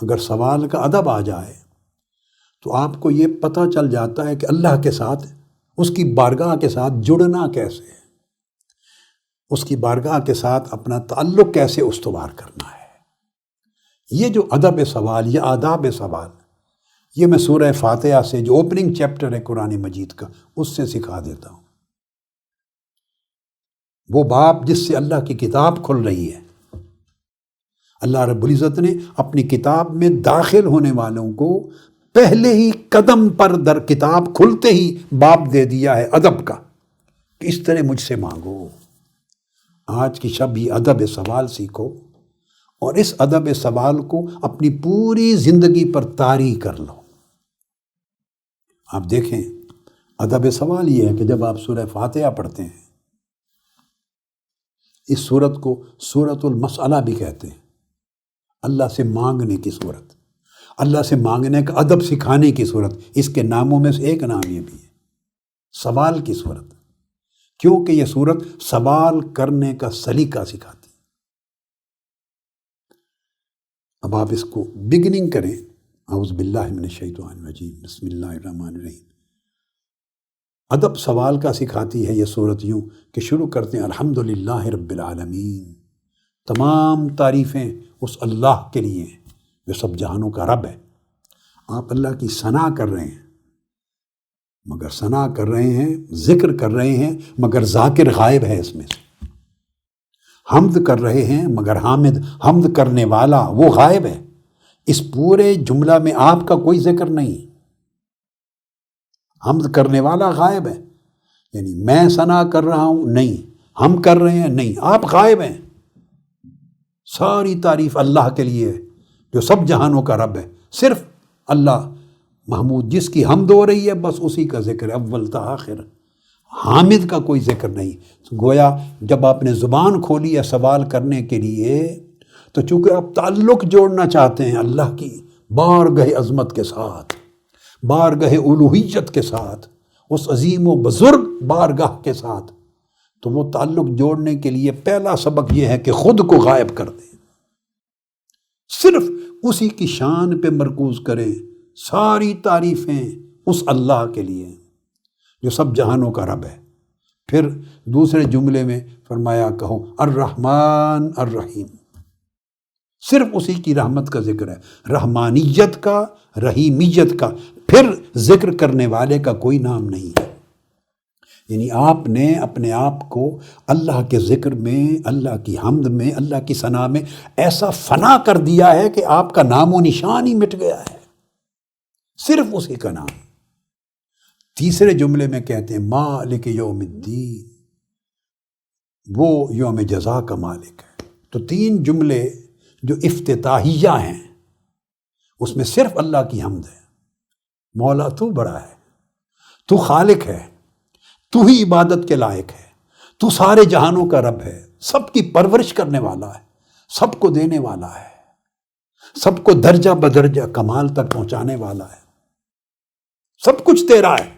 اگر سوال کا ادب آ جائے تو آپ کو یہ پتہ چل جاتا ہے کہ اللہ کے ساتھ، اس کی بارگاہ کے ساتھ جڑنا کیسے ہے، اس کی بارگاہ کے ساتھ اپنا تعلق کیسے استوار کرنا ہے۔ یہ جو ادب سوال یا آداب سوال، یہ میں سورہ فاتحہ سے جو اوپننگ چیپٹر ہے قرآن مجید کا، اس سے سکھا دیتا ہوں۔ وہ باب جس سے اللہ کی کتاب کھل رہی ہے، اللہ رب العزت نے اپنی کتاب میں داخل ہونے والوں کو پہلے ہی قدم پر در کتاب کھلتے ہی باب دے دیا ہے ادب کا، کہ اس طرح مجھ سے مانگو۔ آج کی شب یہ ادب سوال سیکھو اور اس ادب سوال کو اپنی پوری زندگی پر طاری کر لو۔ آپ دیکھیں، ادب سوال یہ ہے کہ جب آپ سورہ فاتحہ پڑھتے ہیں، اس صورت کو سورۃ المسئلہ بھی کہتے ہیں، اللہ سے مانگنے کی صورت، اللہ سے مانگنے کا ادب سکھانے کی صورت۔ اس کے ناموں میں سے ایک نام یہ بھی ہے، سوال کی صورت، کیونکہ یہ صورت سوال کرنے کا سلیقہ سکھاتی ہے۔ اب آپ اس کو بگننگ کریں، اعوذ باللہ من الشیطان الرجیم، بسم اللہ الرحمن الرحیم۔ ادب سوال کا سکھاتی ہے یہ صورت یوں کہ شروع کرتے ہیں الحمدللہ رب العالمین، تمام تعریفیں اس اللہ کے لیے ہیں جو سب جہانوں کا رب ہے۔ آپ اللہ کی ثنا کر رہے ہیں، مگر ثنا کر رہے ہیں، ذکر کر رہے ہیں، مگر ذاکر غائب ہے اس میں سے۔ حمد کر رہے ہیں مگر حمد کرنے والا وہ غائب ہے۔ اس پورے جملہ میں آپ کا کوئی ذکر نہیں، حمد کرنے والا غائب ہے، یعنی میں ثنا کر رہا ہوں نہیں، ہم کر رہے ہیں نہیں، آپ غائب ہیں۔ ساری تعریف اللہ کے لیے ہے جو سب جہانوں کا رب ہے، صرف اللہ محمود جس کی حمد ہو رہی ہے، بس اسی کا ذکر ہے اول تا آخر، حامد کا کوئی ذکر نہیں۔ گویا جب آپ نے زبان کھولی ہے سوال کرنے کے لیے، تو چونکہ آپ تعلق جوڑنا چاہتے ہیں اللہ کی بارگاہ عظمت کے ساتھ، بارگاہ الوہیت کے ساتھ، اس عظیم و بزرگ بارگاہ کے ساتھ، تو وہ تعلق جوڑنے کے لیے پہلا سبق یہ ہے کہ خود کو غائب کر دیں، صرف اسی کی شان پہ مرکوز کریں۔ ساری تعریفیں اس اللہ کے لیے جو سب جہانوں کا رب ہے۔ پھر دوسرے جملے میں فرمایا کہو الرحمن الرحیم، صرف اسی کی رحمت کا ذکر ہے، رحمانیت کا، رحیمیت کا، پھر ذکر کرنے والے کا کوئی نام نہیں ہے۔ یعنی آپ نے اپنے آپ کو اللہ کے ذکر میں، اللہ کی حمد میں، اللہ کی ثنا میں ایسا فنا کر دیا ہے کہ آپ کا نام و نشان ہی مٹ گیا ہے، صرف اسی کا نام۔ تیسرے جملے میں کہتے ہیں مالک یوم الدین، وہ یوم جزا کا مالک ہے۔ تو تین جملے جو افتتاحیہ ہیں، اس میں صرف اللہ کی حمد ہے۔ مولا تو بڑا ہے، تو خالق ہے، تو ہی عبادت کے لائق ہے، تو سارے جہانوں کا رب ہے، سب کی پرورش کرنے والا ہے، سب کو دینے والا ہے، سب کو درجہ بدرجہ کمال تک پہنچانے والا ہے، سب کچھ تیرا ہے۔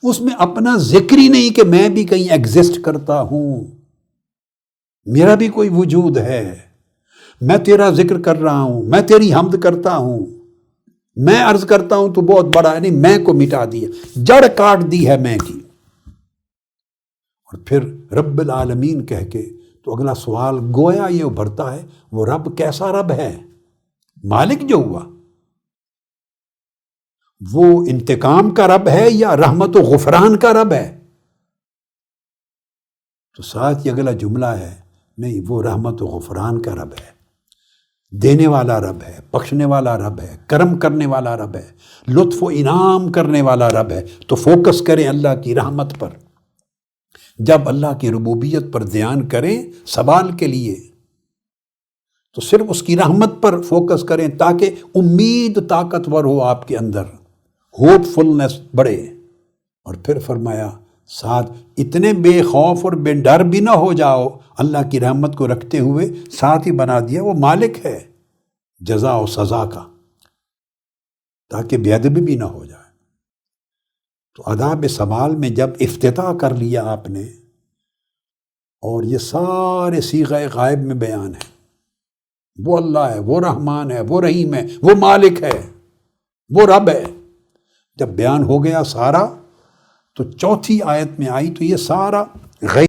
اس میں اپنا ذکر ہی نہیں کہ میں بھی کہیں ایگزسٹ کرتا ہوں، میرا بھی کوئی وجود ہے، میں تیرا ذکر کر رہا ہوں، میں تیری حمد کرتا ہوں، میں عرض کرتا ہوں تو بہت بڑا ہے، نہیں میں کو مٹا دیا، جڑ کاٹ دی ہے میں کی۔ اور پھر رب العالمین کہہ کے تو اگلا سوال گویا یہ ابھرتا ہے، وہ رب کیسا رب ہے؟ مالک جو ہوا وہ انتقام کا رب ہے یا رحمت و غفران کا رب ہے؟ تو ساتھ یہ اگلا جملہ ہے، نہیں وہ رحمت و غفران کا رب ہے، دینے والا رب ہے، بخشنے والا رب ہے، کرم کرنے والا رب ہے، لطف و انعام کرنے والا رب ہے۔ تو فوکس کریں اللہ کی رحمت پر، جب اللہ کی ربوبیت پر دھیان کریں سوال کے لیے تو صرف اس کی رحمت پر فوکس کریں، تاکہ امید طاقتور ہو آپ کے اندر، ہوپ فلنس بڑھے۔ اور پھر فرمایا ساتھ اتنے بے خوف اور بے ڈر بھی نہ ہو جاؤ، اللہ کی رحمت کو رکھتے ہوئے ساتھ ہی بنا دیا وہ مالک ہے جزا و سزا کا، تاکہ بے ادبی بھی نہ ہو جائے۔ تو آداب سوال میں جب افتتاح کر لیا آپ نے، اور یہ سارے صیغہ غائب میں بیان ہے، وہ اللہ ہے، وہ رحمان ہے، وہ رحیم ہے، وہ مالک ہے، وہ رب ہے۔ جب بیان ہو گیا سارا تو چوتھی آیت میں آئی تو یہ سارا غیب